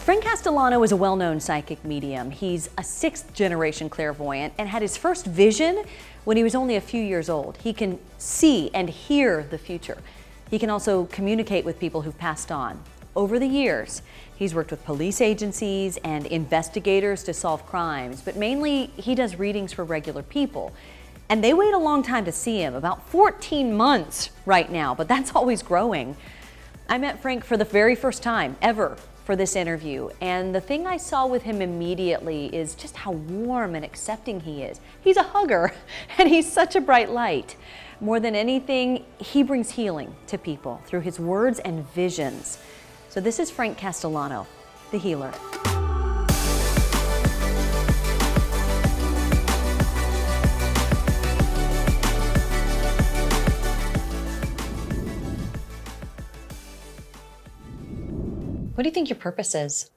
Frank Castellano is a well-known psychic medium. He's a 6th-generation clairvoyant and had his first vision when he was only a few years old. He can see and hear the future. He can also communicate with people who've passed on. Over the years, he's worked with police agencies and investigators to solve crimes, but mainly he does readings for regular people. And they wait a long time to see him, about 14 months right now, but that's always growing. I met Frank for the very first time ever for this interview, and the thing I saw with him immediately is just how warm and accepting he is. He's a hugger, and he's such a bright light. More than anything, he brings healing to people through his words and visions. So this is Frank Castellano, the healer. What do you think your purpose is?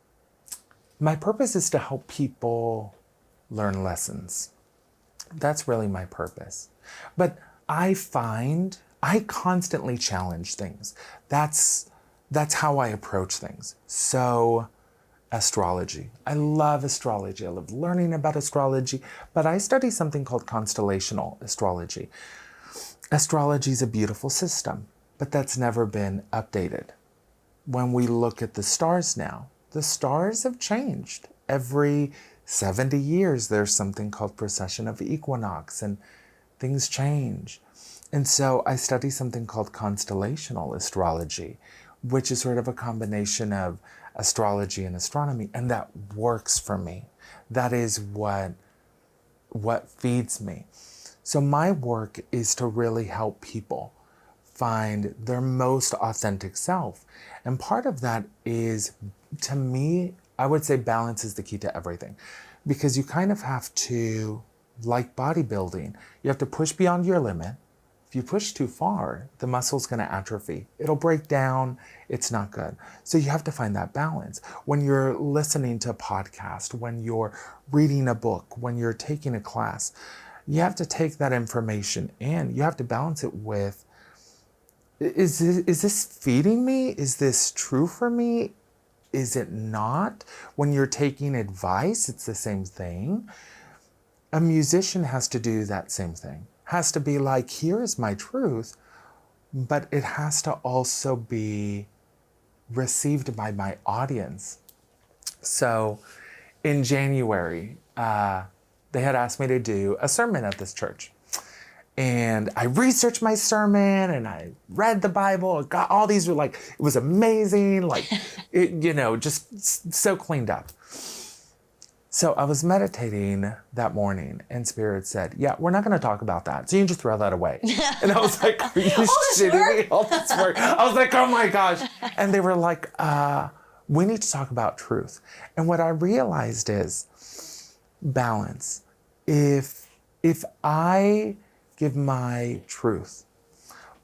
My purpose is to help people learn lessons. That's really my purpose. But I find I constantly challenge things. That's how I approach things. So astrology. I love astrology. I love learning about astrology, but I study something called constellational astrology. Astrology is a beautiful system, but that's never been updated. When we look at the stars now, the stars have changed. Every 70 years, there's something called precession of equinox, and things change. And so I study something called constellational astrology, which is sort of a combination of astrology and astronomy, and that works for me. That is what feeds me. So my work is to really help people find their most authentic self. And part of that is, to me, I would say balance is the key to everything. Because you kind of have to, like bodybuilding, you have to push beyond your limit. If you push too far, the muscle's gonna atrophy. It'll break down, it's not good. So you have to find that balance. When you're listening to a podcast, when you're reading a book, when you're taking a class, you have to take that information in. You have to balance it with, is this feeding me? Is this true for me? Is it not? When you're taking advice, it's the same thing. A musician has to do that same thing. Has to be like, here is my truth, but it has to also be received by my audience. So in January, they had asked me to do a sermon at this church. And I researched my sermon and I read the Bible. Got all these, it was amazing, just so cleaned up. So I was meditating that morning and Spirit said, yeah, we're not going to talk about that. So you can just throw that away. And I was like, are you shitting me? All this work. I was like, oh my gosh. And they were like, we need to talk about truth. And what I realized is balance. If I give my truth,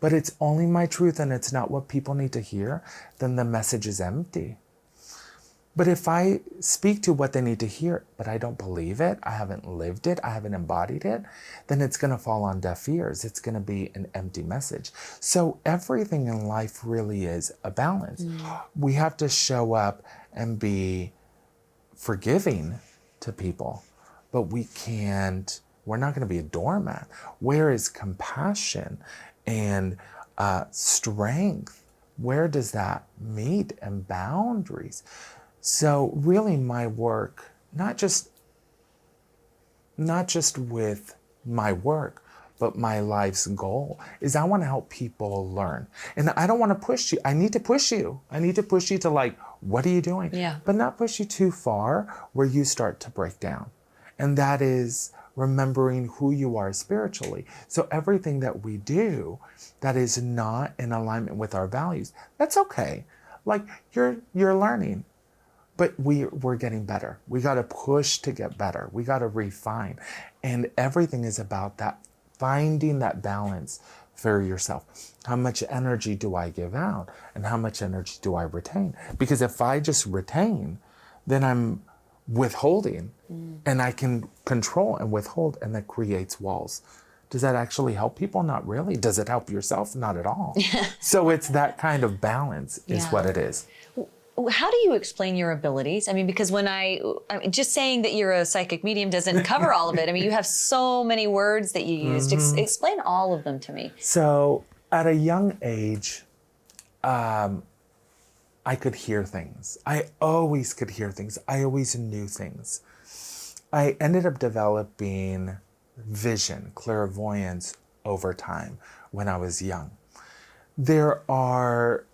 but it's only my truth and it's not what people need to hear, then the message is empty. But if I speak to what they need to hear, but I don't believe it, I haven't lived it, I haven't embodied it, then it's gonna fall on deaf ears. It's gonna be an empty message. So everything in life really is a balance. We have to show up and be forgiving to people, but we're not going to be a doormat. Where is compassion and strength? Where does that meet, and boundaries? So really my work, not just with my work, but my life's goal is I want to help people learn. And I don't want to push you. I need to push you. I need to push you to what are you doing? Yeah. But not push you too far where you start to break down. And that is remembering who you are spiritually. So everything that we do that is not in alignment with our values, that's okay. You're learning, but we're getting better. We got to push to get better. We got to refine. And everything is about that, finding that balance for yourself. How much energy do I give out? And how much energy do I retain? Because if I just retain, then I'm withholding, and I can control and withhold, and that creates walls. Does that actually help people? Not really. Does it help yourself? Not at all. So it's that kind of balance is what it is. how do you explain your abilities? I mean, because just saying that you're a psychic medium doesn't cover all of it. I mean, you have so many words that you used. Explain all of them to me. So at a young age, I could hear things. I always could hear things. I always knew things. I ended up developing vision, clairvoyance over time when I was young. There are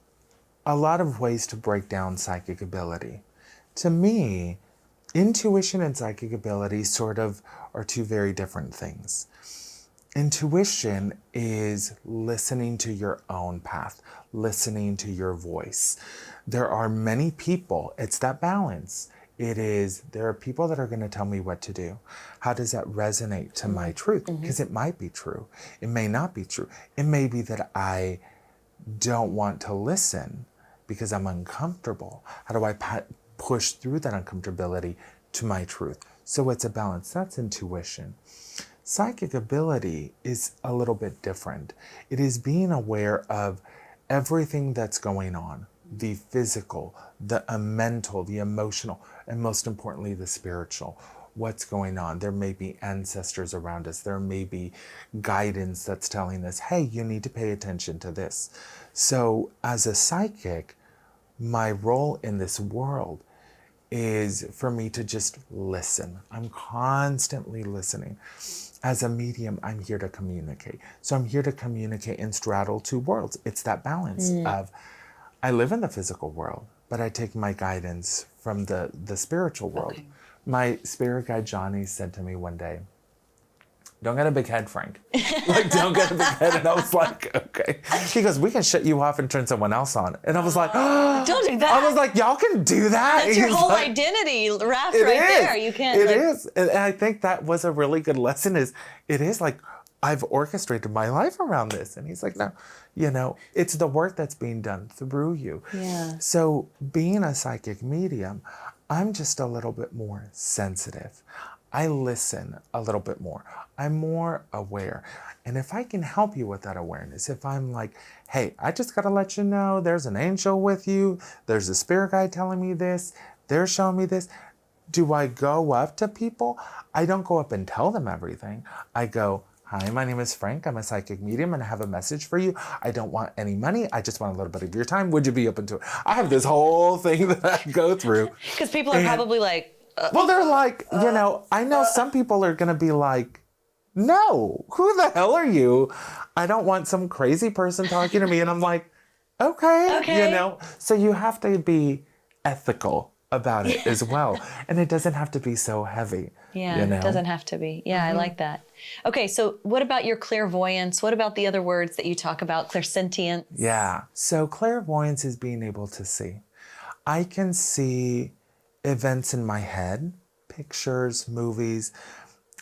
a lot of ways to break down psychic ability. To me, intuition and psychic ability sort of are two very different things. Intuition is listening to your own path, listening to your voice. There are many people, it's that balance. There are people that are going to tell me what to do. How does that resonate to my truth? Because it might be true. It may not be true. It may be that I don't want to listen because I'm uncomfortable. How do I push through that uncomfortability to my truth? So it's a balance. That's intuition. Psychic ability is a little bit different. It is being aware of everything that's going on, the physical, the mental, the emotional, and most importantly, the spiritual. What's going on? There may be ancestors around us. There may be guidance that's telling us, hey, you need to pay attention to this. So as a psychic, my role in this world is for me to just listen. I'm constantly listening. As a medium, I'm here to communicate. So I'm here to communicate and straddle two worlds. It's that balance of, I live in the physical world, but I take my guidance from the spiritual world. Okay. My spirit guide, Johnny, said to me one day, don't get a big head, Frank. Like, don't get a big head. And I was like, okay. He goes, we can shut you off and turn someone else on. And I was like, oh, don't do that. I was like, y'all can do that. That's your whole identity wrapped right there. You can't. It is. And I think that was a really good lesson it is like, I've orchestrated my life around this. And he's like, no, it's the work that's being done through you. Yeah. So being a psychic medium, I'm just a little bit more sensitive. I listen a little bit more. I'm more aware. And if I can help you with that awareness, if I'm like, hey, I just got to let you know there's an angel with you. There's a spirit guide telling me this. They're showing me this. Do I go up to people? I don't go up and tell them everything. I go, hi, my name is Frank. I'm a psychic medium and I have a message for you. I don't want any money. I just want a little bit of your time. Would you be open to it? I have this whole thing that I go through. Because people are probably like, well, they're like, I know some people are going to be like, no, who the hell are you? I don't want some crazy person talking to me. And I'm like, okay. So you have to be ethical about it as well. And it doesn't have to be so heavy. Yeah, it doesn't have to be. Yeah, I like that. Okay, so what about your clairvoyance? What about the other words that you talk about, clairsentient? Yeah, so clairvoyance is being able to see. I can see events in my head, pictures, movies.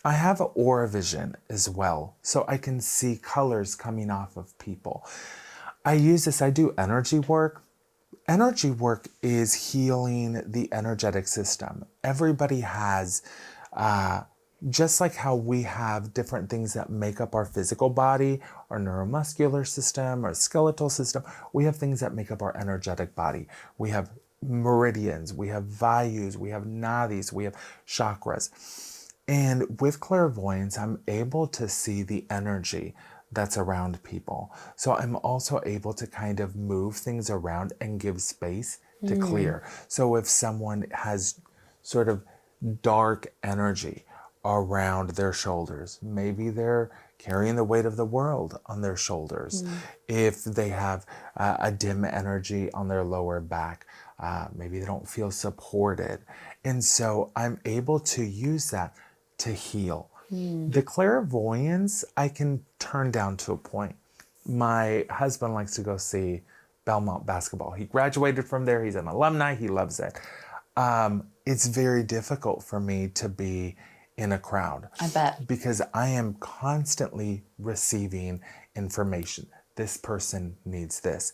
I have aura vision as well, so I can see colors coming off of people. I do energy work. Energy work is healing the energetic system. Everybody has, just like how we have different things that make up our physical body, our neuromuscular system, our skeletal system, we have things that make up our energetic body. We have meridians, we have vayus, we have nadis, we have chakras. And with clairvoyance, I'm able to see the energy that's around people. So I'm also able to kind of move things around and give space to clear. So if someone has sort of dark energy around their shoulders, maybe they're carrying the weight of the world on their shoulders. If they have a dim energy on their lower back, maybe they don't feel supported. And so I'm able to use that to heal. The clairvoyance, I can turn down to a point. My husband likes to go see Belmont basketball. He graduated from there. He's an alumni. He loves it. It's very difficult for me to be in a crowd. I bet. Because I am constantly receiving information. This person needs this.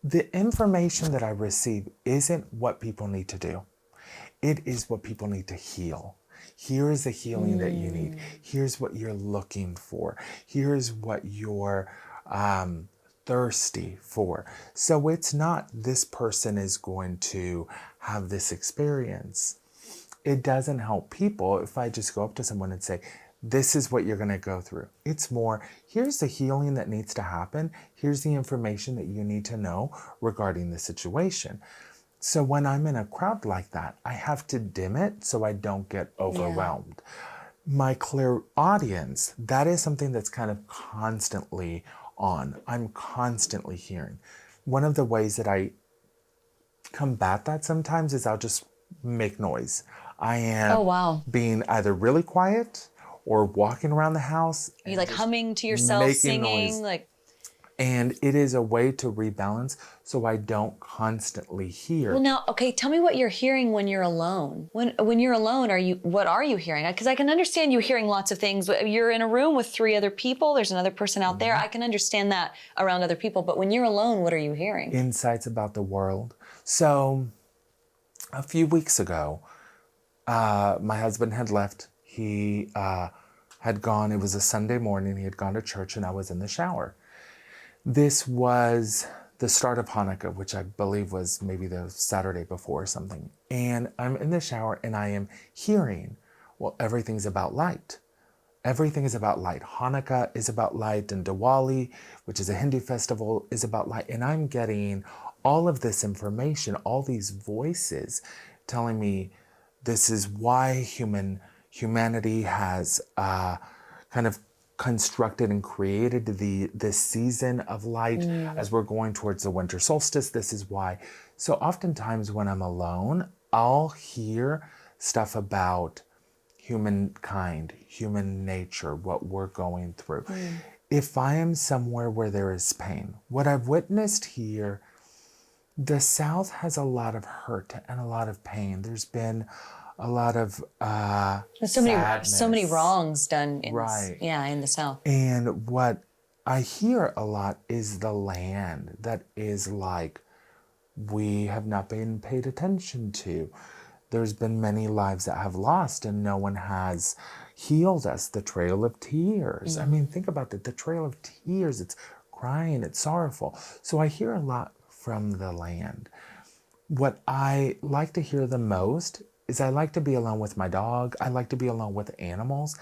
The information that I receive isn't what people need to do. It is what people need to heal. Here is the healing that you need. Here's what you're looking for. Here's what your thirsty for. So it's not this person is going to have this experience. It doesn't help people if I just go up to someone and say, this is what you're going to go through. It's more, here's the healing that needs to happen. Here's the information that you need to know regarding the situation. So when I'm in a crowd like that, I have to dim it so I don't get overwhelmed. My clairaudience, that is something that's kind of constantly on. I'm constantly hearing. One of the ways that I combat that sometimes is I'll just make noise. I am being either really quiet or walking around the house. Are you like humming to yourself, singing? Noise. And it is a way to rebalance so I don't constantly hear. Well, now, okay, tell me what you're hearing when you're alone. When you're alone, what are you hearing? Because I can understand you hearing lots of things. You're in a room with 3 other people. There's another person out there. I can understand that around other people. But when you're alone, what are you hearing? Insights about the world. So a few weeks ago, my husband had left. He had gone, it was a Sunday morning, he had gone to church and I was in the shower. This was the start of Hanukkah, which I believe was maybe the Saturday before or something. And I'm in the shower and I am hearing, well, everything's about light. Everything is about light. Hanukkah is about light, and Diwali, which is a Hindu festival, is about light. And I'm getting all of this information, all these voices telling me this is why humanity has kind of constructed and created this season of light as we're going towards the winter solstice. This is why. So oftentimes when I'm alone, I'll hear stuff about humankind, human nature, what we're going through. If I am somewhere where there is pain, what I've witnessed here, the South has a lot of hurt and a lot of pain. There's been a lot of so many wrongs done in the South. And what I hear a lot is the land that is like we have not been paid attention to. There's been many lives that have lost and no one has healed us. The Trail of Tears. I mean, think about it. The Trail of Tears. It's crying. It's sorrowful. So I hear a lot from the land. What I like to hear the most is I like to be alone with my dog. I like to be alone with animals.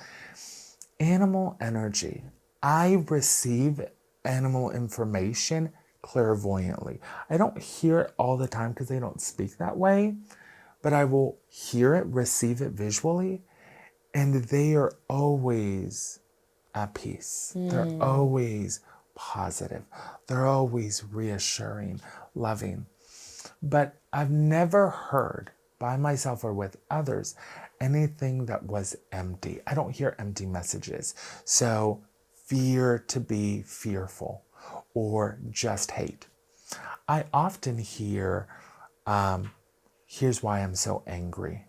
Animal energy. I receive animal information clairvoyantly. I don't hear it all the time because they don't speak that way, but I will hear it, receive it visually, and they are always at peace. They're always positive. They're always reassuring, loving. But I've never heard by myself or with others anything that was empty. I don't hear empty messages. So fear to be fearful or just hate. I often hear, here's why I'm so angry,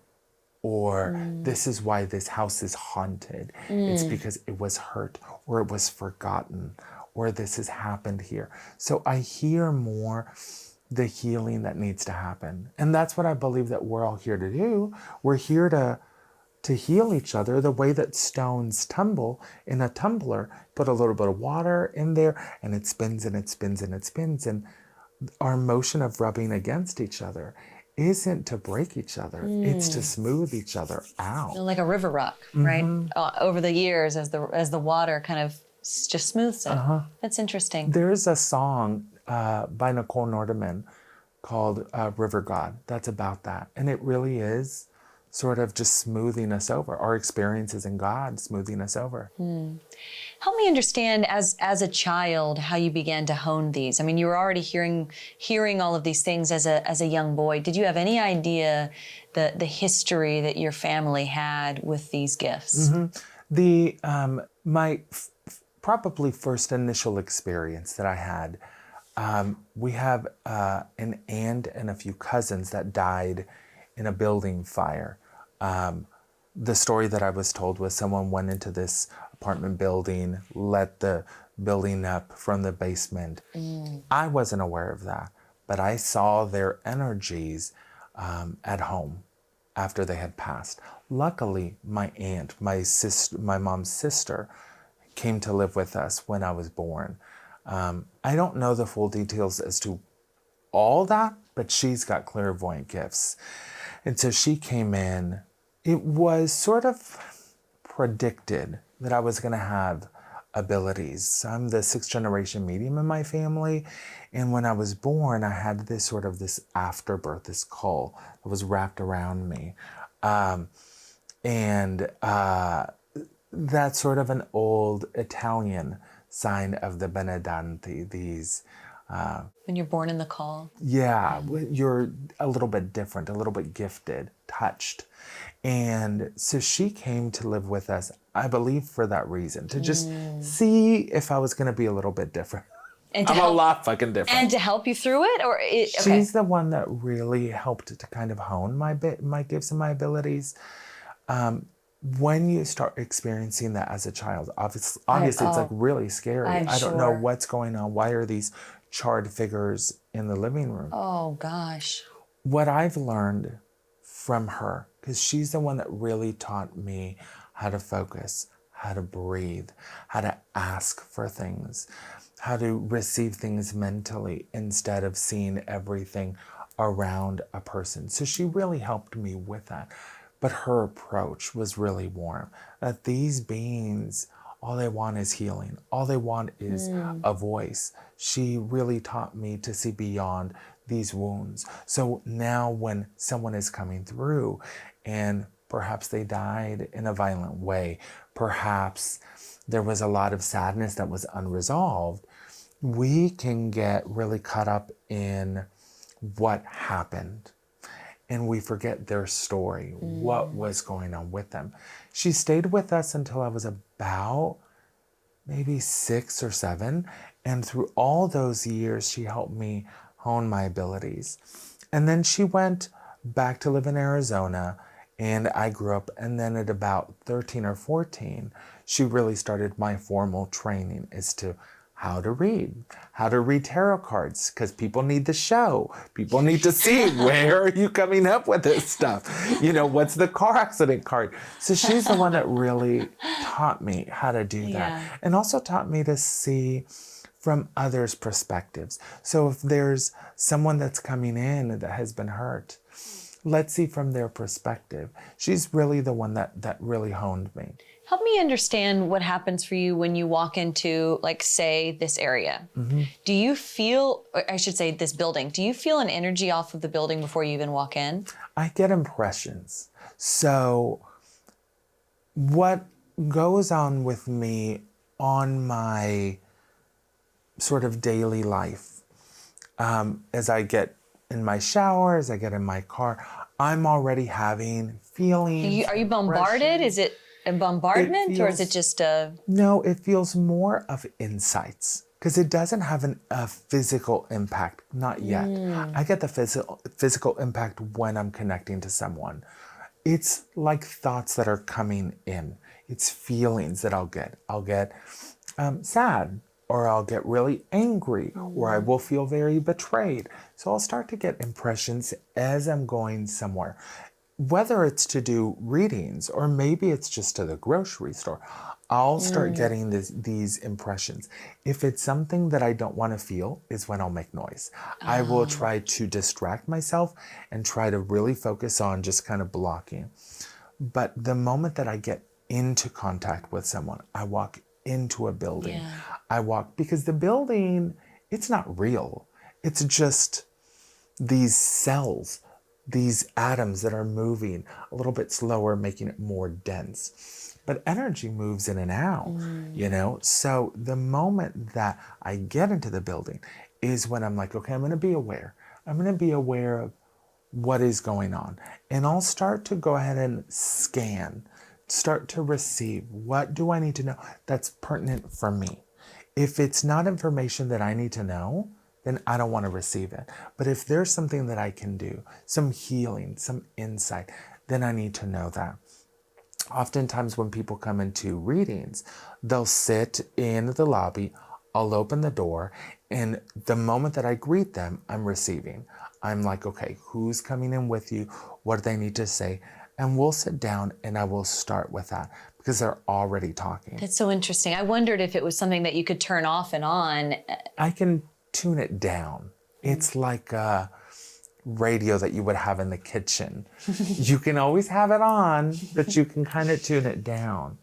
or this is why this house is haunted. It's because it was hurt or it was forgotten or this has happened here. So I hear more the healing that needs to happen. And that's what I believe that we're all here to do. We're here to heal each other the way that stones tumble in a tumbler. Put a little bit of water in there and it spins and it spins and it spins. And our motion of rubbing against each other isn't to break each other. It's to smooth each other out. Like a river rock, right? Over the years as the water kind of just smooths it. That's interesting. There's a song by Nicole Nordeman called River God that's about that. And it really is sort of just smoothing us over. Our experiences in God smoothing us over. Help me understand as a child how you began to hone these. I mean, you were already hearing all of these things as a young boy. Did you have any idea the history that your family had with these gifts? My probably first initial experience that I had, we have an aunt and a few cousins that died in a building fire. The story that I was told was someone went into this apartment building, let the building up from the basement. I wasn't aware of that, but I saw their energies at home after they had passed. Luckily, my aunt, my mom's sister, came to live with us when I was born. I don't know the full details as to all that, but she's got clairvoyant gifts. And so she came in. It was sort of predicted that I was going to have abilities. I'm the 6th generation medium in my family. And when I was born, I had this afterbirth, this caul that was wrapped around me. That's sort of an old Italian sign of the Benedanti, these When you're born in the caul. yeah, you're a little bit different, a little bit gifted, touched. And so she came to live with us, I believe, for that reason, to just see if I was going to be a little bit different. And I'm a lot fucking different. And to help you through it? Okay. She's the one that really helped to kind of hone my gifts and my abilities. When you start experiencing that as a child, obviously it's like really scary. I don't know what's going on. Why are these charred figures in the living room? Oh, gosh. What I've learned from her, because she's the one that really taught me how to focus, how to breathe, how to ask for things, how to receive things mentally instead of seeing everything around a person. So she really helped me with that. But her approach was really warm. That these beings, all they want is healing. All they want is a voice. She really taught me to see beyond these wounds. So now when someone is coming through and perhaps they died in a violent way, perhaps there was a lot of sadness that was unresolved, we can get really caught up in what happened. And we forget their story, what was going on with them. She stayed with us until I was about maybe 6 or 7. And through all those years, she helped me hone my abilities. And then she went back to live in Arizona, and I grew up. And then at about 13 or 14, she really started my formal training as to how to read tarot cards, because people need to show. People need to see, where are you coming up with this stuff? What's the car accident card? So she's the one that really taught me how to do that. And also taught me to see from others' perspectives. So if there's someone that's coming in that has been hurt, let's see from their perspective. She's really the one that really honed me. Help me understand what happens for you when you walk into, like, say, this area. Do you feel, or I should say this building, do you feel an energy off of the building before you even walk in? I get impressions. So what goes on with me on my sort of daily life, as I get in my shower, as I get in my car, I'm already having feelings. Are you bombarded? Is it a bombardment, or is it just a... No, it feels more of insights, because it doesn't have a physical impact, not yet. I get the physical impact when I'm connecting to someone. It's like thoughts that are coming in. It's feelings that I'll get. I'll get sad, or I'll get really angry, or I will feel very betrayed. So I'll start to get impressions as I'm going somewhere. Whether it's to do readings, or maybe it's just to the grocery store, I'll start getting these impressions. If it's something that I don't want to feel, is when I'll make noise. I will try to distract myself and try to really focus on just kind of blocking. But the moment that I get into contact with someone, I walk into a building. I walk, because the building, it's not real. It's just these cells, these atoms that are moving a little bit slower, making it more dense. But energy moves in and out, So the moment that I get into the building is when I'm like, okay, I'm going to be aware. I'm going to be aware of what is going on. And I'll start to go ahead and scan, start to receive. What do I need to know that's pertinent for me? If it's not information that I need to know, then I don't want to receive it. But if there's something that I can do, some healing, some insight, then I need to know that. Oftentimes when people come into readings, they'll sit in the lobby, I'll open the door, and the moment that I greet them, I'm receiving. I'm like, okay, who's coming in with you? What do they need to say? And we'll sit down and I will start with that because they're already talking. That's so interesting. I wondered if it was something that you could turn off and on. I can tune it down. It's like a radio that you would have in the kitchen. You can always have it on, but you can kind of tune it down.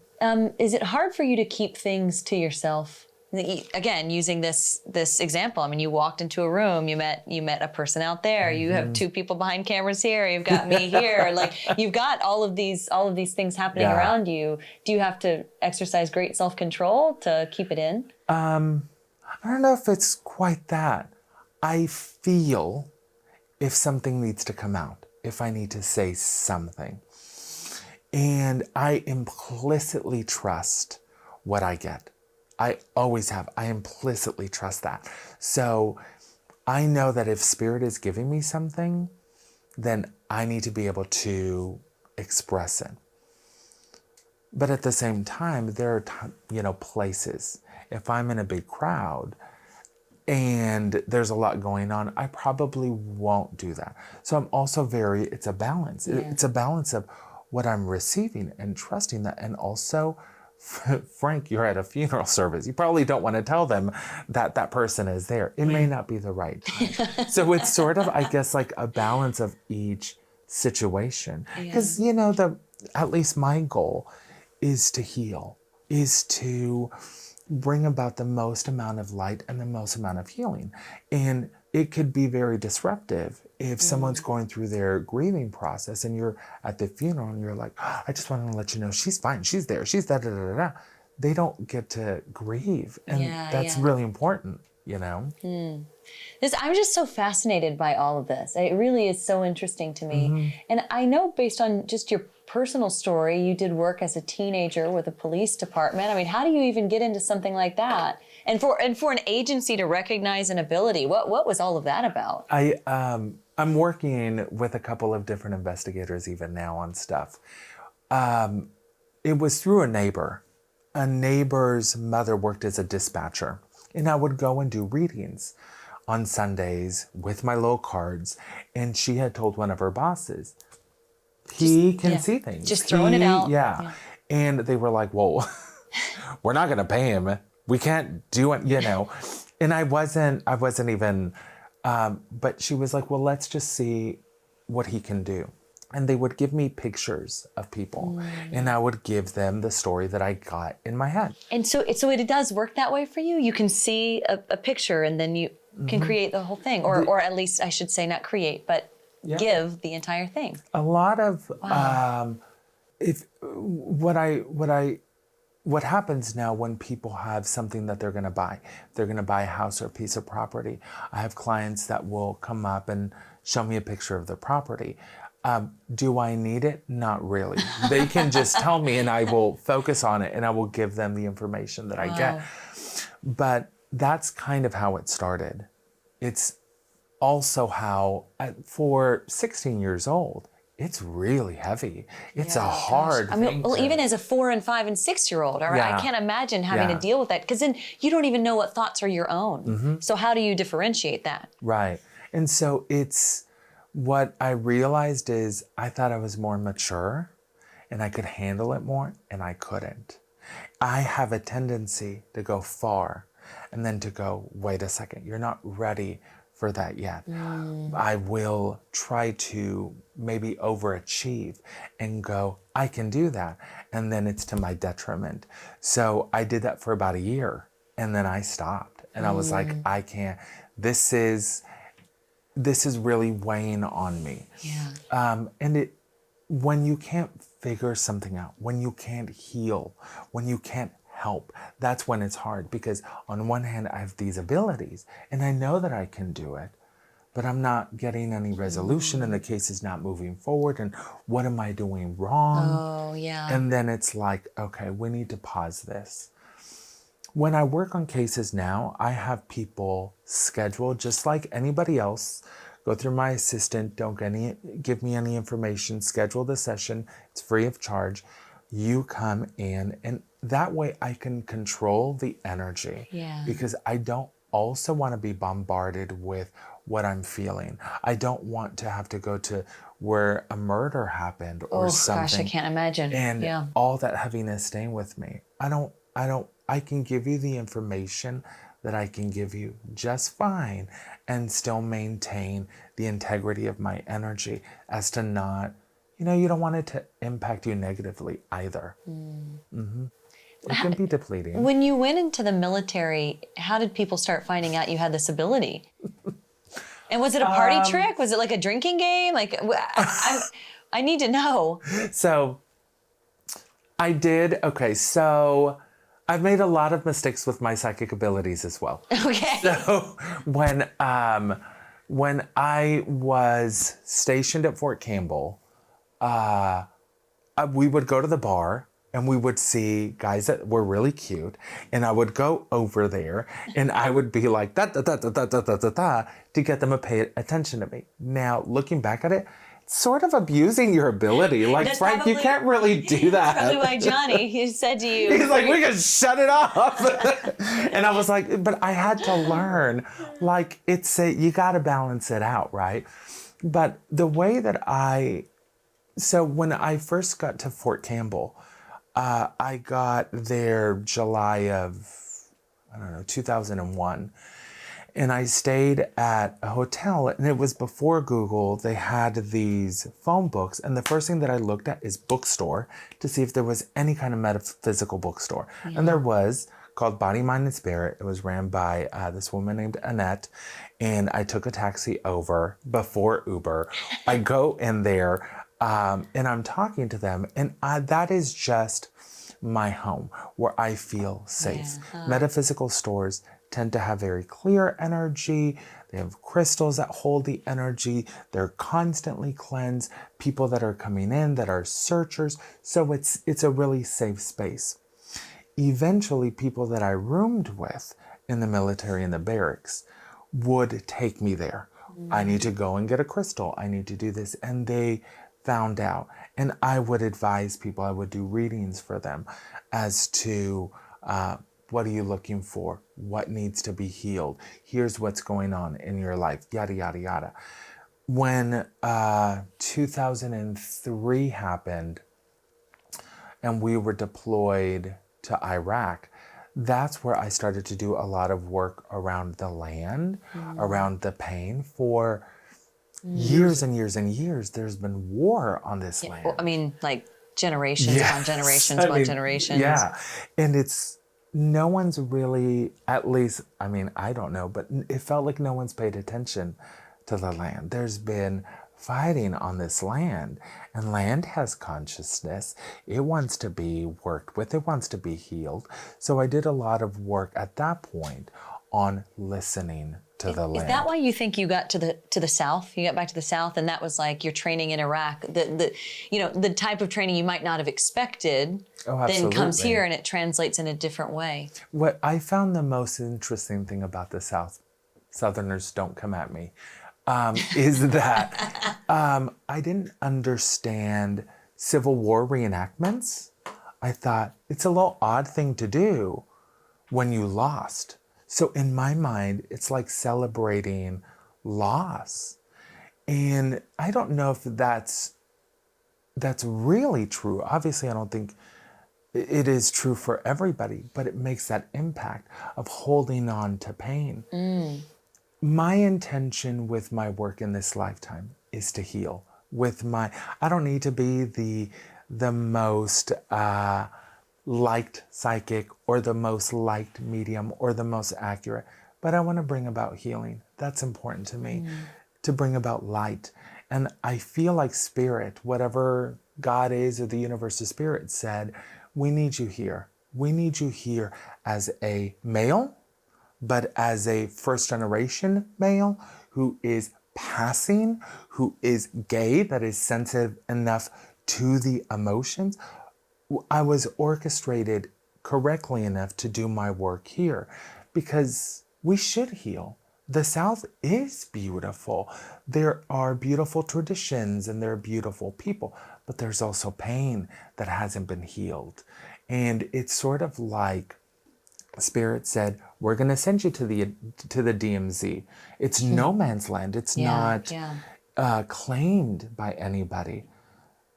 Is it hard for you to keep things to yourself? Again, using this example, I mean, you walked into a room, you met a person out there, you have two people behind cameras here, you've got me here, like you've got all of these things happening around you. Do you have to exercise great self-control to keep it in? I don't know if it's quite that. I feel if something needs to come out, if I need to say something. And I implicitly trust what I get. I always have. I implicitly trust that. So I know that if Spirit is giving me something, then I need to be able to express it. But at the same time, there are, places. If I'm in a big crowd and there's a lot going on, I probably won't do that. So I'm also it's a balance. Yeah. It's a balance of what I'm receiving and trusting that. And also, Frank, you're at a funeral service. You probably don't want to tell them that that person is there. It may not be the right time. So it's sort of, I guess, like a balance of each situation. Because, at least my goal is to heal, is to bring about the most amount of light and the most amount of healing. And it could be very disruptive if someone's going through their grieving process and you're at the funeral and you're like, I just want to let you know she's fine, she's there, she's da-da-da-da-da. They don't get to grieve. And that's really important, I'm just so fascinated by all of this. It really is so interesting to me. And I know based on just your personal story, you did work as a teenager with a police department. I mean, how do you even get into something like that? And for an agency to recognize an ability, what was all of that about? I'm working with a couple of different investigators even now on stuff. It was through a neighbor. A neighbor's mother worked as a dispatcher, and I would go and do readings on Sundays with my little cards, and she had told one of her bosses, he can see things. Just throwing it out. Yeah. And they were like, well, we're not going to pay him. We can't do it, And I wasn't even, but she was like, well, let's just see what he can do. And they would give me pictures of people and I would give them the story that I got in my head. And so it does work that way for you? You can see a picture and then you can create the whole thing, or at least I should say not create, but give the entire thing. A lot of what happens now when people have something that they're going to buy, they're going to buy a house or a piece of property. I have clients that will come up and show me a picture of their property. Do I need it? Not really. They can just tell me and I will focus on it and I will give them the information that I get. But that's kind of how it started. It's also how, for 16 years old, it's really heavy. It's a hard thing. Well, even as a 4 and 5 and 6-year-old, I can't imagine having to deal with that, because then you don't even know what thoughts are your own. So how do you differentiate that? Right. And so what I realized is I thought I was more mature and I could handle it more, and I couldn't. I have a tendency to go far and then to go, wait a second, you're not ready for that yet. I will try to maybe overachieve and go, I can do that. And then it's to my detriment. So I did that for about a year and then I stopped and I was like, I can't, this is really weighing on me. And when you can't figure something out, when you can't heal, when you can't help, that's when it's hard, because on one hand I have these abilities and I know that I can do it, but I'm not getting any resolution and the case is not moving forward, and what am I doing wrong? And then it's like, okay, we need to pause this. When I work on cases now, I have people scheduled just like anybody else. Go through my assistant, don't give me any information, schedule the session, it's free of charge. You come in, and that way I can control the energy, because I don't also want to be bombarded with what I'm feeling. I don't want to have to go to where a murder happened or something. Gosh, I can't imagine. And all that heaviness staying with me. I can give you the information that I can give you just fine and still maintain the integrity of my energy as to not, you don't want it to impact you negatively either. It can be depleting. When you went into the military, how did people start finding out you had this ability? And was it a party trick? Was it like a drinking game? Like, I need to know. So I did. Okay. So I've made a lot of mistakes with my psychic abilities as well. Okay. So when I was stationed at Fort Campbell, we would go to the bar and we would see guys that were really cute, and I would go over there and I would be like da da da da da da da da da to get them to pay attention to me. Now looking back at it, it's sort of abusing your ability. Like, that's Frank, you can't really do that. Probably why Johnny, he said to you, he's like, we can shut it off. And I was like, but I had to learn, like, you got to balance it out, right? But the way that so when I first got to Fort Campbell, I got there July of, 2001. And I stayed at a hotel, and it was before Google. They had these phone books, and the first thing that I looked at is bookstore to see if there was any kind of metaphysical bookstore. Yeah. And there was, called Body, Mind, and Spirit. It was ran by this woman named Annette, and I took a taxi over before Uber. I go in there, and I'm talking to them, and that is just my home where I feel safe. Yeah. Metaphysical stores tend to have very clear energy. They have crystals that hold the energy. They're constantly cleansed. People that are coming in that are searchers. So it's a really safe space. Eventually, people that I roomed with in the military in the barracks would take me there. I need to go and get a crystal. I need to do this. And they found out. And I would advise people. I would do readings for them as to what are you looking for? What needs to be healed? Here's what's going on in your life, yada, yada, yada. When 2003 happened and we were deployed to Iraq, that's where I started to do a lot of work around the land, around the pain. For years and years and years, there's been war on this land. Well, I mean, like generations upon generations upon generations. Yeah, and no one's really, at least, I don't know, but it felt like no one's paid attention to the land. There's been fighting on this land, and land has consciousness. It wants to be worked with. It wants to be healed. So I did a lot of work at that point on listening to the land. Is that why you think you got to the South? You got back to the South, and that was like your training in Iraq. The type of training you might not have expected then comes here, and it translates in a different way. What I found the most interesting thing about the South, Southerners don't come at me, is that I didn't understand Civil War reenactments. I thought it's a little odd thing to do when you lost. So in my mind, it's like celebrating loss. And I don't know if that's really true. Obviously, I don't think it is true for everybody, but it makes that impact of holding on to pain. My intention with my work in this lifetime is to heal. I don't need to be the most liked psychic or the most liked medium or the most accurate, but I want to bring about healing. That's important to me, to bring about light. And I feel like spirit, whatever God is or the universe of spirit, said, we need you here. We need you here as a male, but as a first generation male who is passing, who is gay, that is sensitive enough to the emotions. I was orchestrated correctly enough to do my work here because we should heal. The South is beautiful. There are beautiful traditions and there are beautiful people, but there's also pain that hasn't been healed. And it's sort of like Spirit said, we're going to send you to the DMZ. It's no man's land. It's not claimed by anybody.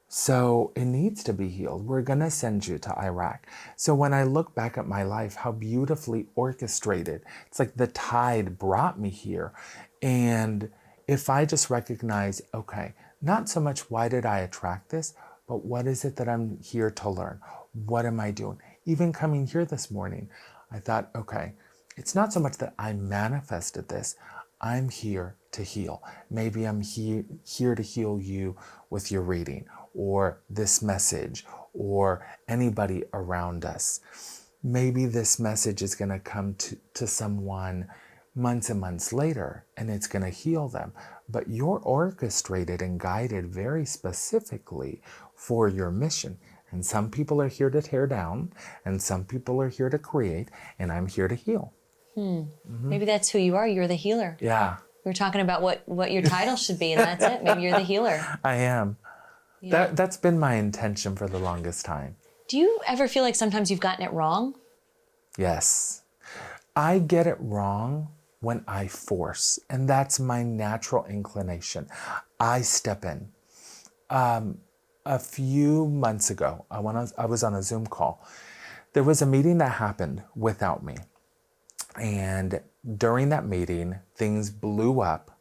So it needs to be healed. We're going to send you to Iraq. So when I look back at my life, how beautifully orchestrated, it's like the tide brought me here. And if I just recognize, okay, not so much why did I attract this, but what is it that I'm here to learn? What am I doing? Even coming here this morning, I thought, okay, it's not so much that I manifested this. I'm here to heal. Maybe I'm here to heal you with your reading or this message or anybody around us. Maybe this message is going to come to someone months and months later and it's going to heal them. But you're orchestrated and guided very specifically for your mission. And some people are here to tear down and some people are here to create, and I'm here to heal. Maybe that's who you are. You're the healer. Yeah. We were talking about what your title should be, and that's it. Maybe you're the healer. I am. Yeah. That's been my intention for the longest time. Do you ever feel like sometimes you've gotten it wrong? Yes. I get it wrong when I force, and that's my natural inclination. I step in. A few months ago, I was on a Zoom call. There was a meeting that happened without me. And during that meeting, things blew up.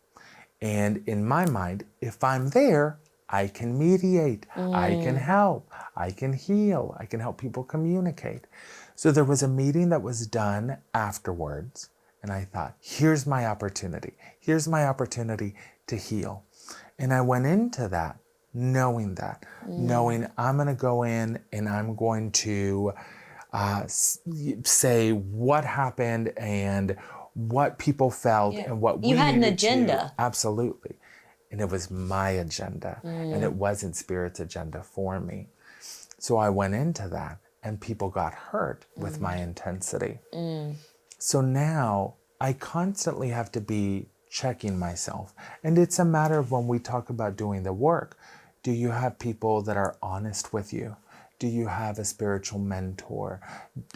And in my mind, if I'm there, I can mediate, I can help, I can heal, I can help people communicate. So there was a meeting that was done afterwards. And I thought, here's my opportunity. Here's my opportunity to heal. And I went into that knowing I'm going to go in and I'm going to say what happened and what people felt and what we You had an needed agenda. Absolutely. And it was my agenda and it wasn't Spirit's agenda for me. So I went into that and people got hurt with my intensity. So now I constantly have to be checking myself. And it's a matter of when we talk about doing the work, do you have people that are honest with you? Do you have a spiritual mentor?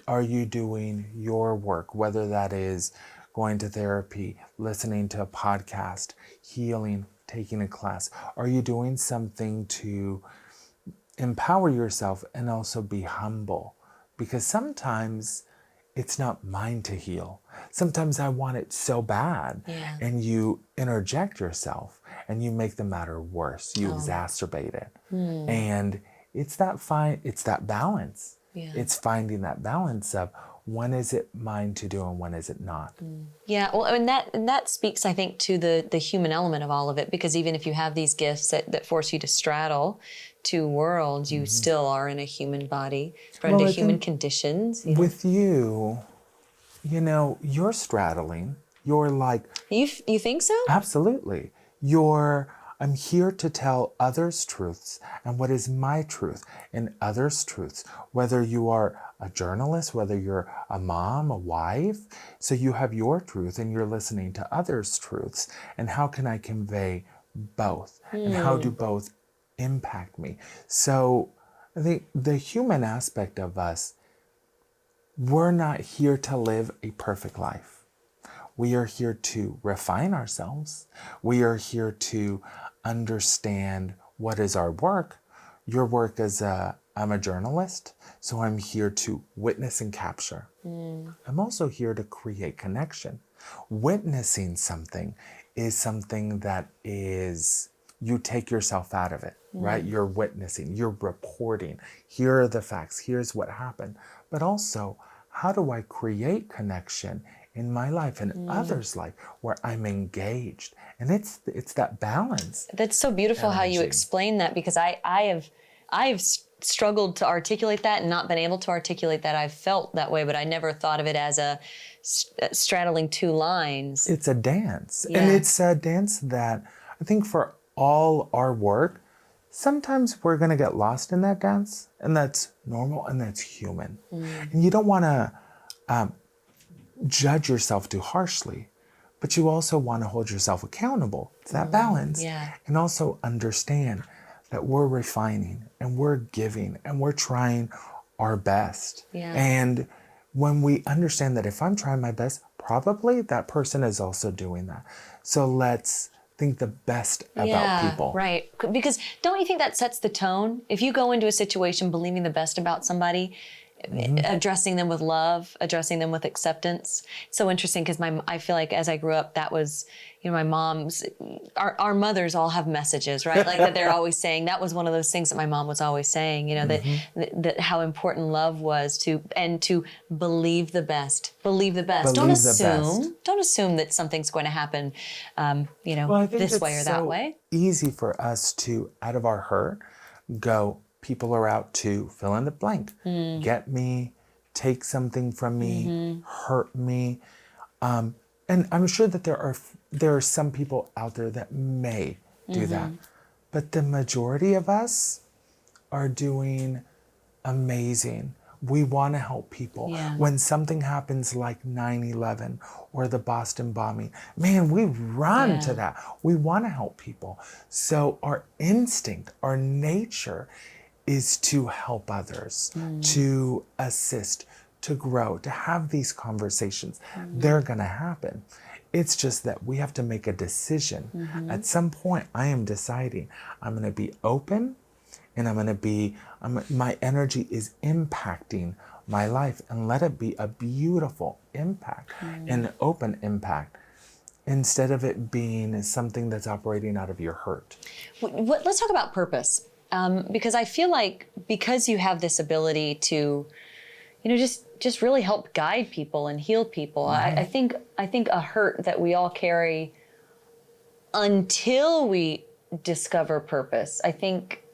Are you doing your work, whether that is going to therapy, listening to a podcast, healing, taking a class? Are you doing something to empower yourself and also be humble? Because sometimes it's not mine to heal. Sometimes I want it so bad. And you interject yourself and you make the matter worse. You exacerbate it. And it's that balance. It's finding that balance of when is it mine to do and when is it not. Yeah, well, and that speaks, I think, to the human element of all of it, because even if you have these gifts that force you to straddle two worlds, you still are in a human body, under human conditions. With you, you're straddling. You're like... You think so? Absolutely. I'm here to tell others' truths and what is my truth and others' truths, whether you are a journalist, whether you're a mom, a wife. So you have your truth and you're listening to others' truths. And how can I convey both? And how do both impact me? So I think the human aspect of us, we're not here to live a perfect life. We are here to refine ourselves. We are here to understand what is our work. Your work is I'm a journalist, so I'm here to witness and capture. I'm also here to create connection. Witnessing something is something that is, you take yourself out of it, right? You're witnessing, you're reporting. Here are the facts, here's what happened. But also, how do I create connection in my life and others' life where I'm engaged? And it's that balance. That's so beautiful how you explain that, because I have struggled to articulate that and not been able to articulate that. I've felt that way, but I never thought of it as a straddling two lines. It's a dance. And it's a dance that I think for all our work, sometimes we're going to get lost in that dance, and that's normal and that's human. And you don't want to judge yourself too harshly, but you also want to hold yourself accountable. It's that balance. And also understand that we're refining and we're giving and we're trying our best. And when we understand that if I'm trying my best, probably that person is also doing that. So let's think the best about people. Right. Because don't you think that sets the tone? If you go into a situation believing the best about somebody, addressing them with love, addressing them with acceptance. It's so interesting because I feel like as I grew up, that was, my mom's, our mothers all have messages, right? Like that they're always saying. That was one of those things that my mom was always saying, that how important love was to believe the best. Believe the best. Don't assume that something's going to happen, this way or that way. Easy for us to, out of our hurt, go, people are out to fill in the blank, get me, take something from me, hurt me. And I'm sure that there are some people out there that may do that. But the majority of us are doing amazing. We want to help people. Yeah. When something happens like 9/11 or the Boston bombing, man, we run to that. We want to help people. So our instinct, our nature is to help others, to assist, to grow, to have these conversations. They're going to happen. It's just that we have to make a decision. At some point, I am deciding I'm going to be open, and my energy is impacting my life, and let it be a beautiful impact, an open impact, instead of it being something that's operating out of your hurt. Let's talk about purpose. Because I feel like because you have this ability to, just really help guide people and heal people. I think a hurt that we all carry until we discover purpose, I think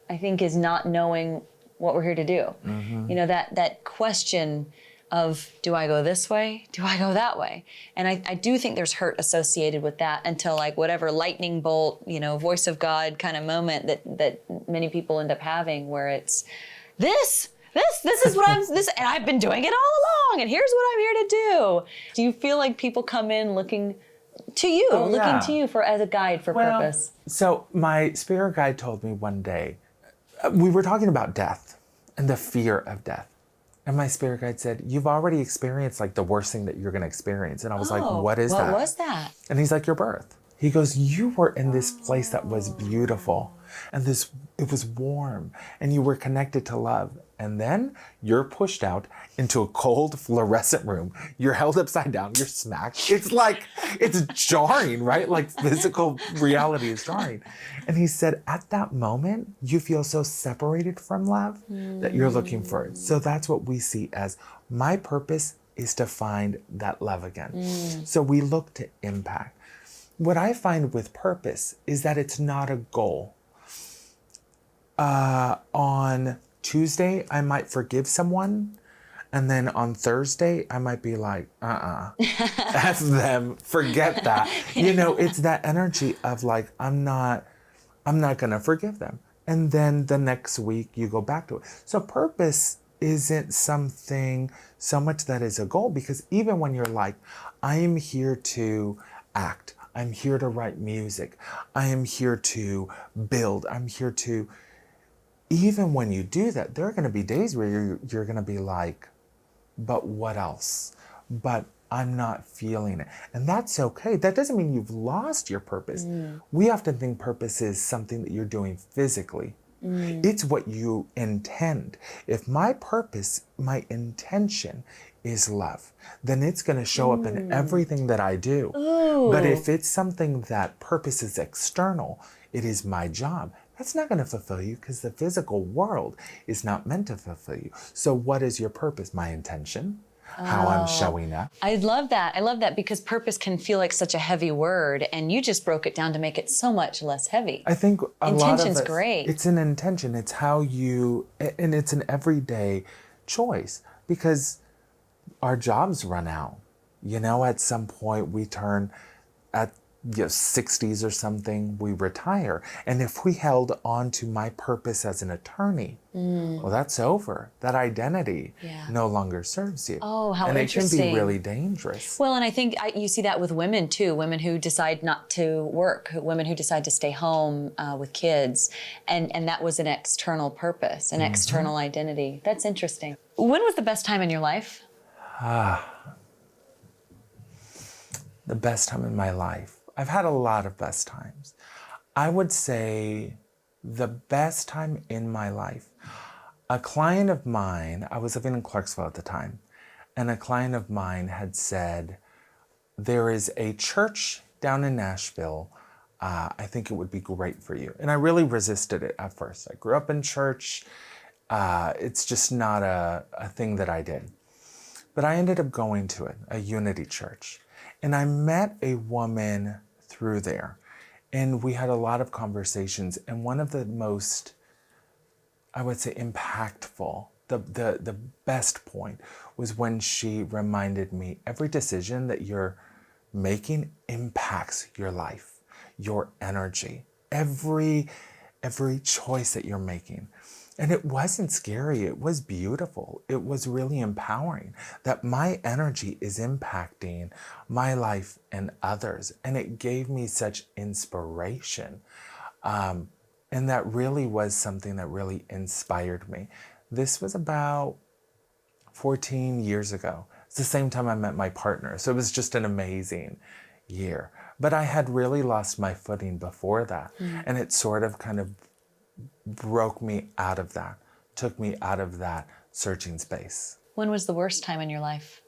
is not knowing what we're here to do. That question of, do I go this way? Do I go that way? And I do think there's hurt associated with that until like whatever lightning bolt, voice of God kind of moment that many people end up having, where it's this is what and I've been doing it all along, and here's what I'm here to do. Do you feel like people come in looking to you, as a guide for purpose? So my spirit guide told me one day, we were talking about death and the fear of death. And my spirit guide said, you've already experienced like the worst thing that you're going to experience. And I was like, what is that? What was that? And he's like, your birth. He goes, you were in this place that was beautiful, and it was warm, and you were connected to love. And then you're pushed out into a cold fluorescent room. You're held upside down. You're smacked. It's jarring, right? Like physical reality is jarring. And he said, at that moment, you feel so separated from love that you're looking for it. So that's what we see as my purpose is to find that love again. So we look to impact. What I find with purpose is that it's not a goal. On Tuesday, I might forgive someone. And then on Thursday, I might be like, F them, forget that. It's that energy of like, I'm not gonna forgive them. And then the next week you go back to it. So purpose isn't something so much that is a goal, because even when you're like, I am here to act, I'm here to write music, I am here to build, I'm here to, even when you do that, there are going to be days where you're going to be like, but what else? But I'm not feeling it. And that's okay. That doesn't mean you've lost your purpose. We often think purpose is something that you're doing physically. It's what you intend. If my purpose, my intention is love, then it's going to show up in everything that I do. But if it's something that purpose is external, it is my job, that's not going to fulfill you, because the physical world is not meant to fulfill you. So what is your purpose? My intention, how I'm showing up. I love that. I love that, because purpose can feel like such a heavy word, and you just broke it down to make it so much less heavy. I think intention's great. It's an intention. It's how you, and it's an everyday choice, because our jobs run out. At some point we turn at 60s or something, we retire. And if we held on to my purpose as an attorney, well, that's over. That identity no longer serves you. Oh, how and interesting. And it can be really dangerous. Well, and I think you see that with women too, women who decide not to work, women who decide to stay home with kids. And that was an external purpose, an external identity. That's interesting. When was the best time in your life? The best time in my life. I've had a lot of best times. I would say the best time in my life, a client of mine, I was living in Clarksville at the time, and a client of mine had said, there is a church down in Nashville, I think it would be great for you. And I really resisted it at first. I grew up in church. It's just not a thing that I did. But I ended up going to it, a Unity church. And I met a woman through there, and we had a lot of conversations. And one of the most, I would say, impactful, the best point was when she reminded me, every decision that you're making impacts your life, your energy, every choice that you're making. And it wasn't scary, it was beautiful. It was really empowering that my energy is impacting my life and others. And it gave me such inspiration. And that really was something that really inspired me. This was about 14 years ago. It's the same time I met my partner. So it was just an amazing year. But I had really lost my footing before that. And it sort of kind of broke me out of that, took me out of that searching space. When was the worst time in your life?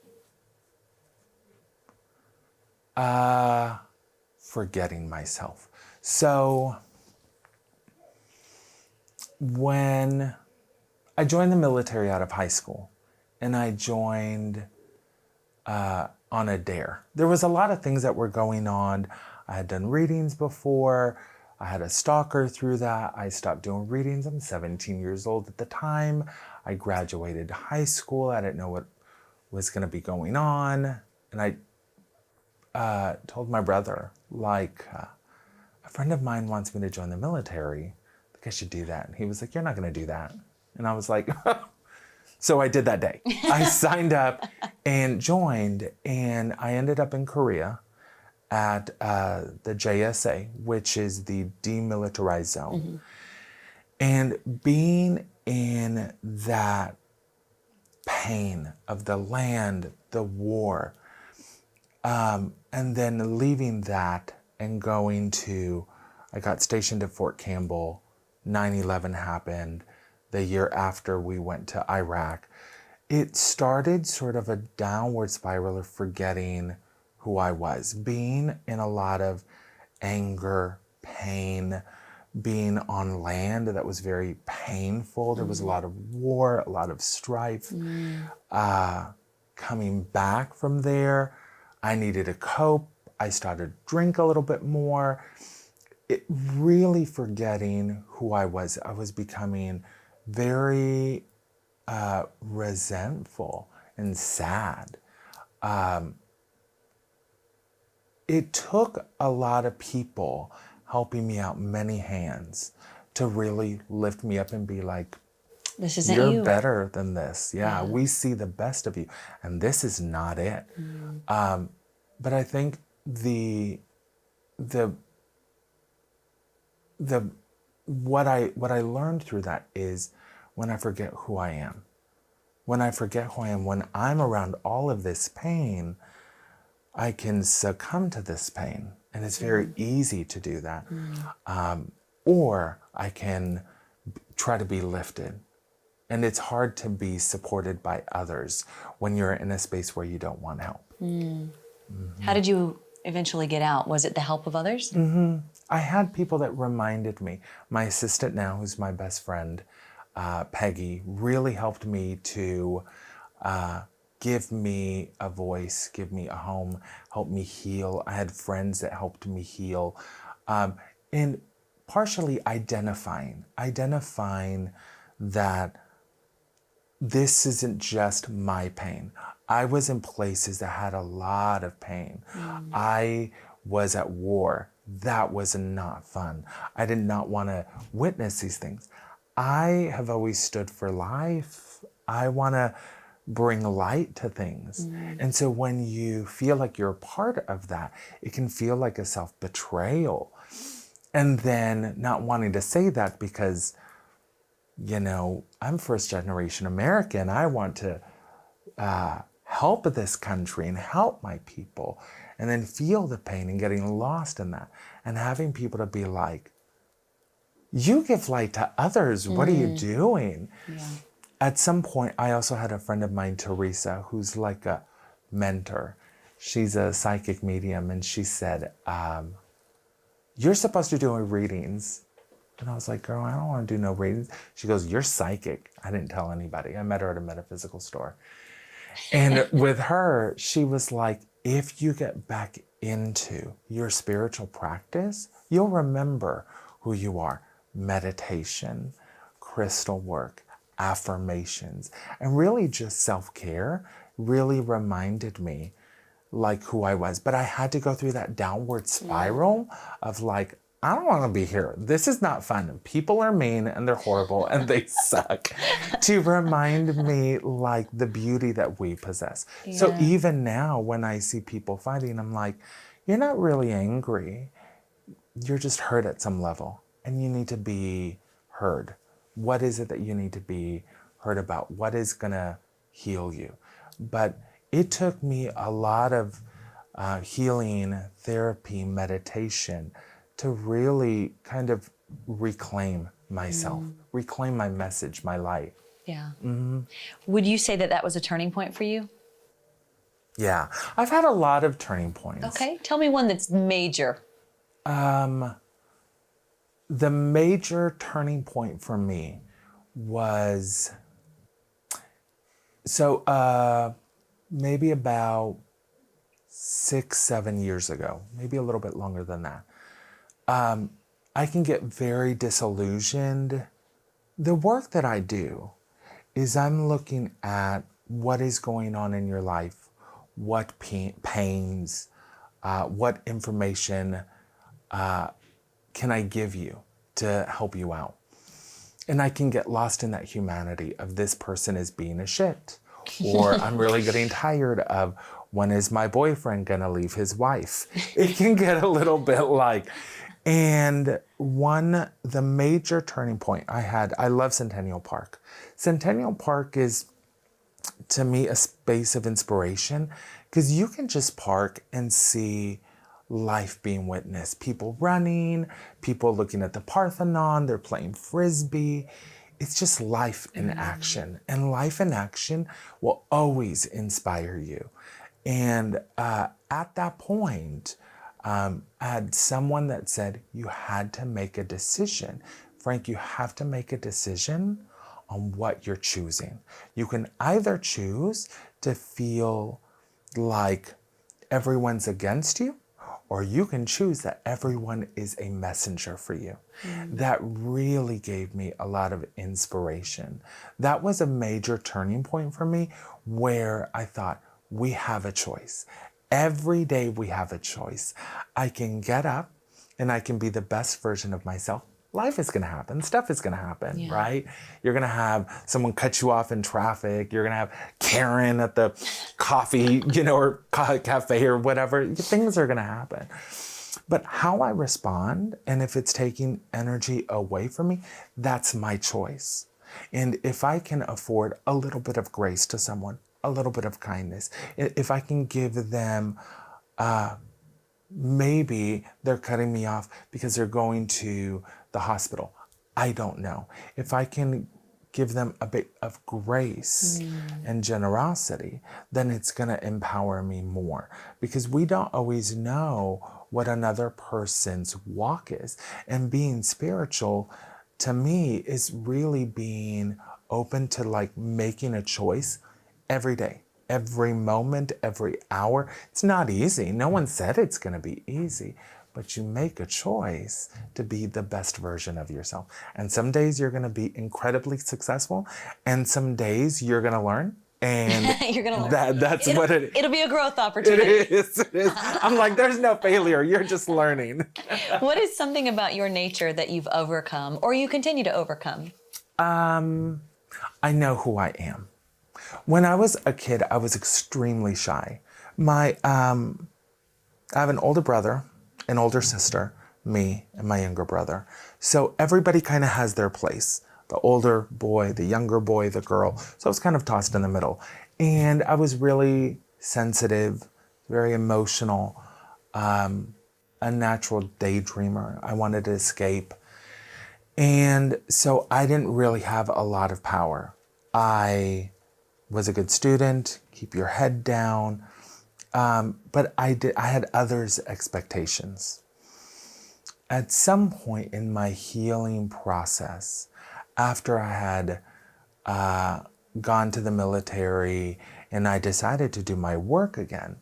Forgetting myself. So when I joined the military out of high school, and I joined on a dare. There was a lot of things that were going on. I had done readings before. I had a stalker through that. I stopped doing readings. I'm 17 years old at the time. I graduated high school. I didn't know what was going to be going on. And I told my brother, a friend of mine wants me to join the military. I think I should do that. And he was like, you're not going to do that. And I was like, so I did that day. I signed up and joined, and I ended up in Korea at the JSA, which is the demilitarized zone. And being in that pain of the land, the war, and then leaving that and going to, I got stationed at Fort Campbell, 9/11 happened, the year after we went to Iraq. It started sort of a downward spiral of forgetting who I was, being in a lot of anger, pain, being on land that was very painful. There was a lot of war, a lot of strife. Coming back from there, I needed to cope. I started to drink a little bit more. It really forgetting who I was. I was becoming very resentful and sad. It took a lot of people helping me out, many hands, to really lift me up and be like, this isn't you're you. better than this. Yeah, we see the best of you, and this is not it. But I think what I learned through that is when I forget who I am, when I'm around all of this pain, I can succumb to this pain, and it's very easy to do that. Or I can try to be lifted, and it's hard to be supported by others when you're in a space where you don't want help. How did you eventually get out? Was it the help of others? I had people that reminded me. My assistant now, who's my best friend, Peggy, really helped me to give me a voice, give me a home, help me heal. I had friends that helped me heal. And partially identifying that this isn't just my pain. I was in places that had a lot of pain. I was at war. That was not fun. I did not want to witness these things. I have always stood for life. I want to bring light to things. And so when you feel like you're a part of that, it can feel like a self-betrayal. And then not wanting to say that because, you know, I'm first generation American. I want to help this country and help my people, and then feel the pain and getting lost in that, and having people to be like, you give light to others. What are you doing? Yeah. At some point, I also had a friend of mine, Teresa, who's like a mentor. She's a psychic medium, and she said, you're supposed to do readings. And I was like, girl, I don't want to do no readings. She goes, you're psychic. I didn't tell anybody. I met her at a metaphysical store. And with her, she was like, if you get back into your spiritual practice, you'll remember who you are. Meditation, crystal work, affirmations, and really just self-care really reminded me like who I was. But I had to go through that downward spiral of like, I don't want to be here. This is not fun. People are mean and they're horrible and they suck. To remind me like the beauty that we possess. Yeah. So even now when I see people fighting, I'm like, you're not really angry. You're just hurt at some level and you need to be heard. What is it that you need to be heard about? What is gonna heal you? But it took me a lot of healing, therapy, meditation to really kind of reclaim myself, reclaim my message, my light. Yeah. Would you say that that was a turning point for you? Yeah, I've had a lot of turning points. Okay, tell me one that's major. The major turning point for me was, so maybe about 6-7 years ago, maybe a little bit longer than that. I can get very disillusioned. The work that I do is I'm looking at what is going on in your life, what pains, what information can I give you to help you out. And I can get lost in that humanity of this person is being a shit, or I'm really getting tired of when is my boyfriend gonna leave his wife. It can get a little bit like, and the major turning point I love Centennial Park. Centennial Park is, to me, a space of inspiration because you can just park and see life being witnessed. People running, people looking at the Parthenon, they're playing Frisbee. It's just life in action. And life in action will always inspire you. And at that point, I had someone that said, you had to make a decision. Frank, you have to make a decision on what you're choosing. You can either choose to feel like everyone's against you, or you can choose that everyone is a messenger for you. That really gave me a lot of inspiration. That was a major turning point for me where I thought, we have a choice. Every day we have a choice. I can get up and I can be the best version of myself. Life is gonna happen, stuff is gonna happen, right? You're gonna have someone cut you off in traffic. You're gonna have Karen at the coffee, or cafe or whatever. Things are gonna happen. But how I respond, and if it's taking energy away from me, that's my choice. And if I can afford a little bit of grace to someone, a little bit of kindness, if I can give them, maybe they're cutting me off because they're going to the hospital. I don't know. If I can give them a bit of grace and generosity, then it's going to empower me more, because we don't always know what another person's walk is. And being spiritual, to me, is really being open to like making a choice every day, every moment, every hour. It's not easy. No one said it's going to be easy, but you make a choice to be the best version of yourself. And some days you're going to be incredibly successful, and some days you're going to learn And You're gonna learn. that's what it is. It'll be a growth opportunity. It is. I'm like, there's no failure. You're just learning. What is something about your nature that you've overcome or you continue to overcome? I know who I am. When I was a kid, I was extremely shy. I have an older brother, an older sister, me, and my younger brother. So everybody kind of has their place. The older boy, the younger boy, the girl. So I was kind of tossed in the middle. And I was really sensitive, very emotional, a natural daydreamer. I wanted to escape. And so I didn't really have a lot of power. I was a good student, keep your head down, but I had others' expectations. At some point in my healing process, after I had gone to the military and I decided to do my work again,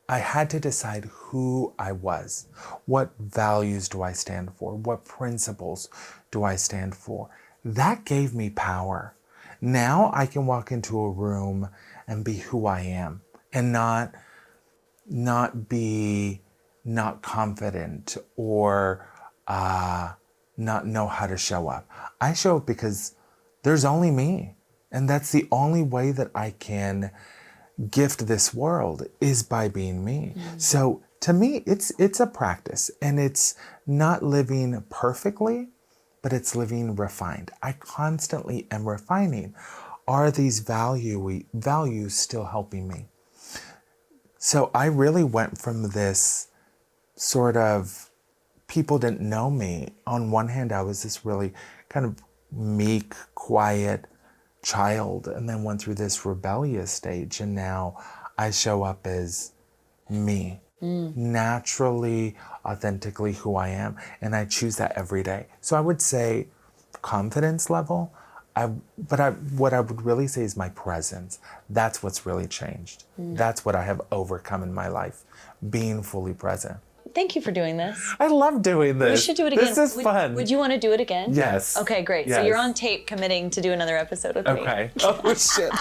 I had to decide who I was. What values do I stand for? What principles do I stand for? That gave me power. Now I can walk into a room and be who I am and not be not confident or not know how to show up. I show up because there's only me. And that's the only way that I can gift this world is by being me. So to me, it's a practice, and it's not living perfectly, but it's living refined. I constantly am refining. Are these values still helping me? So I really went from this sort of, people didn't know me. On one hand, I was this really kind of meek, quiet child, and then went through this rebellious stage, and now I show up as me, naturally, authentically who I am, and I choose that every day. So I would say confidence level, what I would really say is my presence. That's what's really changed. That's what I have overcome in my life, being fully present. Thank you for doing this. I love doing this. We should do it again. This is fun. Would you want to do it again? Yes. Okay, great. Yes. So you're on tape committing to do another episode with me. Okay. Oh, shit.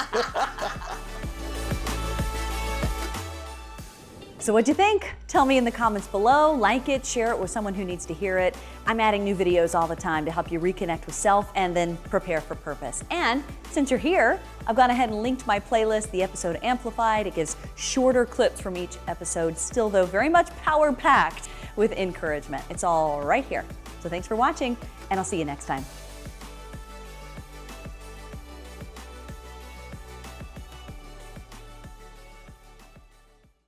So what'd you think? Tell me in the comments below. Like it, share it with someone who needs to hear it. I'm adding new videos all the time to help you reconnect with self and then prepare for purpose. And since you're here, I've gone ahead and linked my playlist, the episode Amplified. It gives shorter clips from each episode, still though very much power-packed with encouragement. It's all right here. So thanks for watching, and I'll see you next time.